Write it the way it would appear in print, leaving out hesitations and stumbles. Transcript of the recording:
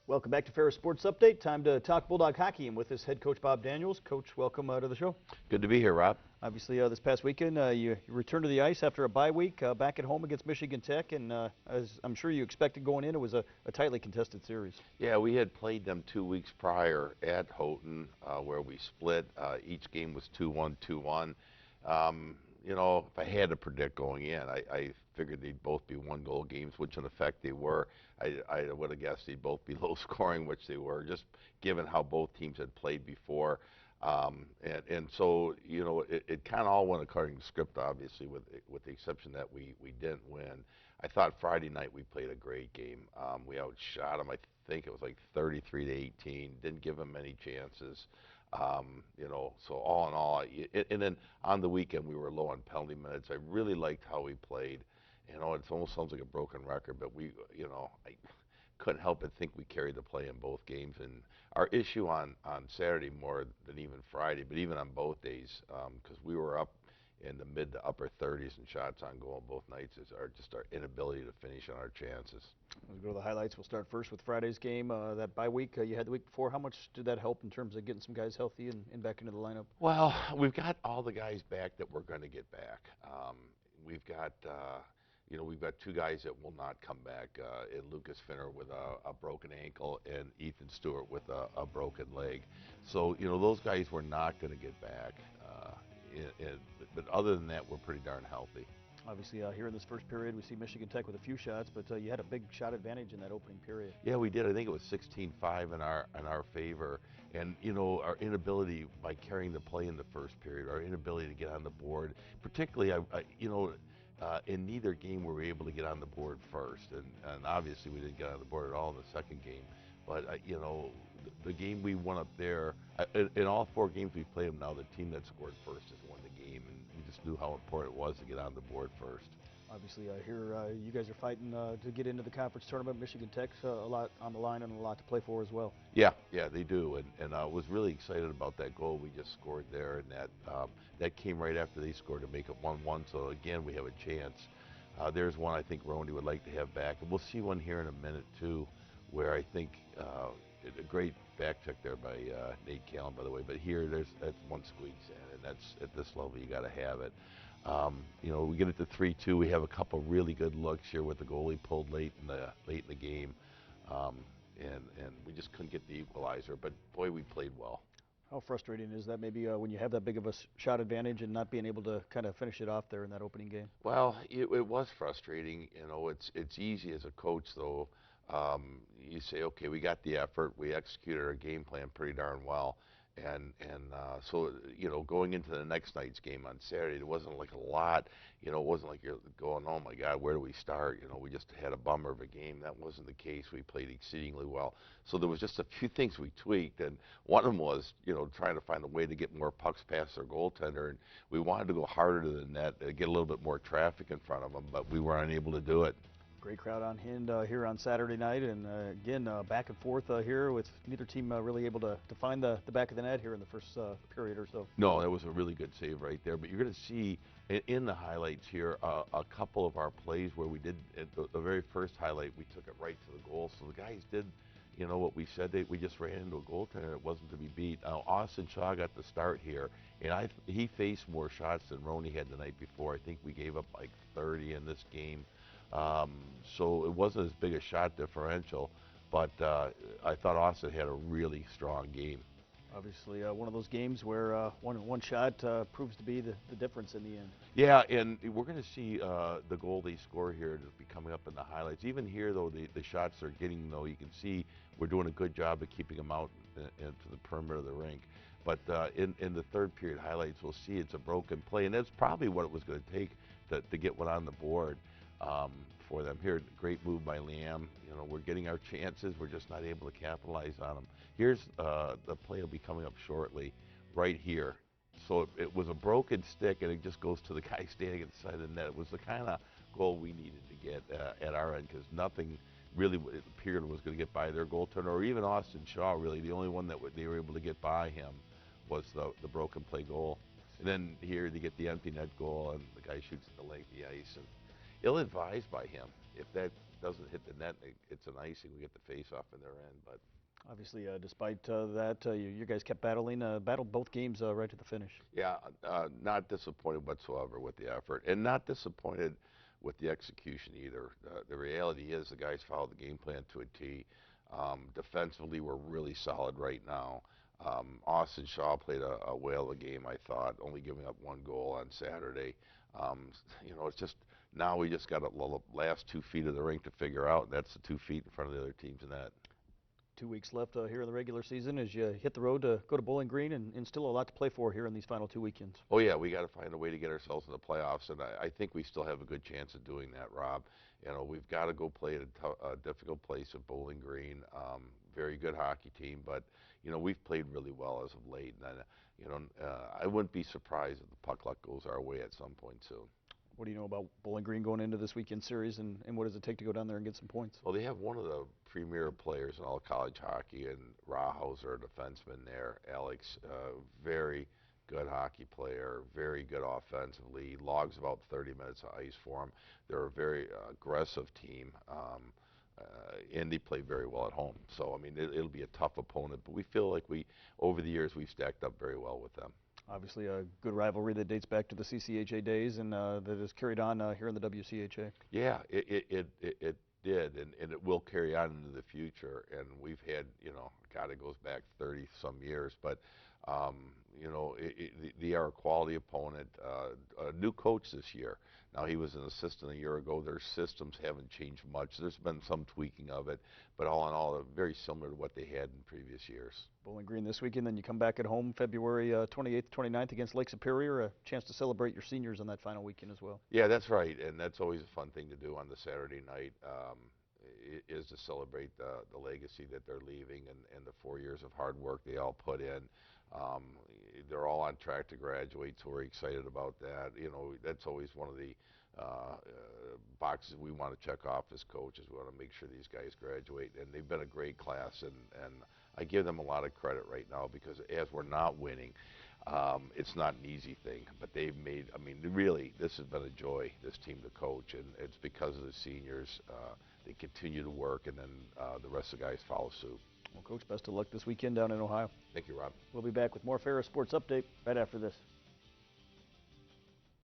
Welcome back to Ferris Sports Update. Time to talk Bulldog Hockey, and with us head coach Bob Daniels. Coach, welcome to the show. Good to be here, Rob. Obviously, this past weekend, you returned to the ice after a bye week, back at home against Michigan Tech, and as I'm sure you expected going in, it was a tightly contested series. Yeah, we had played them 2 weeks prior at Houghton, where we split. Each game was 2-1, 2-1. If I had to predict going in, I figured they'd both be one-goal games, which in effect they were. I would have guessed they'd both be low-scoring, which they were, just given how both teams had played before. And so, it kind of all went according to script, obviously, with the exception that we didn't win. I thought Friday night we played a great game. We outshot them. I think it was like 33-18. Didn't give them many chances. So all in all, and then on the weekend we were low on penalty minutes. I really liked how we played. It almost sounds like a broken record, but I couldn't help but think we carried the play in both games. And our issue on Saturday more than even Friday, but even on both days, because we were up in the mid to upper 30s in shots on goal both nights, is our inability to finish on our chances. Let's go to the highlights. We'll start first with Friday's game. That bye week you had the week before. How much did that help in terms of getting some guys healthy and back into the lineup? Well, we've got all the guys back that we're going to get back. We've got we've got two guys that will not come back, in Lucas Finner with a broken ankle and Ethan Stewart with a broken leg. So, those guys were not going to get back. But other than that, we're pretty darn healthy. Obviously, here in this first period, we see Michigan Tech with a few shots, but you had a big shot advantage in that opening period. Yeah, we did. I think it was 16-5 in our favor. And, our inability by carrying the play in the first period, our inability to get on the board, particularly, in neither game were we able to get on the board first. And obviously, we didn't get on the board at all in the second game. But, the game we won up there, in all four games we played them now, the team that scored first has won the game. And we just knew how important it was to get on the board first. Obviously, here you guys are fighting to get into the conference tournament. Michigan Tech's a lot on the line and a lot to play for as well. Yeah, they do. And I was really excited about that goal we just scored there. And that came right after they scored to make it 1-1. So, again, we have a chance. There's one I think Roney would like to have back. And we'll see one here in a minute, too, where I think a great back check there by Nate Callan, by the way. But here, that's one squeaks in, and that's at this level you got to have it. We get it to 3-2. We have a couple really good looks here with the goalie pulled late in the game, and we just couldn't get the equalizer. But boy, we played well. How frustrating is that? Maybe when you have that big of a shot advantage and not being able to kind of finish it off there in that opening game. Well, it was frustrating. It's easy as a coach though. You say, okay, we got the effort, we executed our game plan pretty darn well, and so going into the next night's game on Saturday, it wasn't like a lot. It wasn't like you're going, oh my God, where do we start? We just had a bummer of a game. That wasn't the case. We played exceedingly well. So there was just a few things we tweaked, and one of them was trying to find a way to get more pucks past our goaltender, and we wanted to go harder to the net, get a little bit more traffic in front of them, but we were unable to do it. Great crowd on hand here on Saturday night, and again, back and forth here with neither team really able to find the back of the net here in the first period or so. No, that was a really good save right there, but you're going to see in the highlights here a couple of our plays where we did, the very first highlight, we took it right to the goal, so the guys did what we said, we just ran into a goaltender. It wasn't to be beat. Now, Austin Shaw got the start here, and he faced more shots than Roney had the night before. I think we gave up like 30 in this game. So it wasn't as big a shot differential, but I thought Austin had a really strong game. Obviously, one of those games where one shot proves to be the difference in the end. Yeah, and we're going to see the goal they score here to be coming up in the highlights. Even here, though, the shots they're getting, though, you can see we're doing a good job of keeping them out into the perimeter of the rink. But in the third period highlights, we'll see it's a broken play, and that's probably what it was going to take to get one on the board. For them here. Great move by Liam. We're getting our chances. We're just not able to capitalize on them. Here's the play will be coming up shortly, right here. So it was a broken stick, and it just goes to the guy standing at the side of the net. It was the kind of goal we needed to get at our end, because nothing really appeared was going to get by their goaltender, or even Austin Shaw. Really, the only one that they were able to get by him was the broken play goal. And then here they get the empty net goal, and the guy shoots at the length of the ice. And ill-advised by him. If that doesn't hit the net, it's an icing. We get the face-off in their end. But Obviously, despite that, you guys kept battling, battled both games right to the finish. yeah, not disappointed whatsoever with the effort, and not disappointed with the execution either. The reality is the guys followed the game plan to a T. Defensively, we're really solid right now. Austin Shaw played a whale of a game, I thought, only giving up 1 goal on Saturday. It's just now we just got the last 2 feet of the rink to figure out, and that's the 2 feet in front of the other team's net. 2 weeks left here in the regular season as you hit the road to go to Bowling Green, and still a lot to play for here in these final 2 weekends. Oh yeah, we got to find a way to get ourselves in the playoffs, and I think we still have a good chance of doing that, Rob. We've got to go play at a difficult place at Bowling Green. Very good hockey team, but we've played really well as of late, and I wouldn't be surprised if the puck luck goes our way at some point soon. What do you know about Bowling Green going into this weekend series, and what does it take to go down there and get some points? Well, they have one of the premier players in all college hockey, and Rahauser, a defenseman there. Alex, very good hockey player, very good offensively, logs about 30 minutes of ice for him. They're a very aggressive team, and they play very well at home. So, I mean, it'll be a tough opponent, but we feel like over the years, we've stacked up very well with them. Obviously, a good rivalry that dates back to the CCHA days and that is carried on here in the WCHA. Yeah, it did, and it will carry on into the future. And we've had, God, it goes back 30 some years, but they are a quality opponent. A new coach this year. Now, he was an assistant a year ago. Their systems haven't changed much. There's been some tweaking of it, but all in all, they're very similar to what they had in previous years. Bowling Green this weekend, then you come back at home February 28th, 29th against Lake Superior. A chance to celebrate your seniors on that final weekend as well. Yeah, that's right, and that's always a fun thing to do on the Saturday night. Is to celebrate the legacy that they're leaving and the 4 years of hard work they all put in. They're all on track to graduate, so we're excited about that. That's always one of the boxes we want to check off as coaches. We want to make sure these guys graduate, and they've been a great class, and I give them a lot of credit right now because as we're not winning, it's not an easy thing, but they've made, I mean, really, this has been a joy, this team to coach, and it's because of the seniors. They continue to work, and then the rest of the guys follow suit. Well, Coach, best of luck this weekend down in Ohio. Thank you, Rob. We'll be back with more Ferris Sports Update right after this.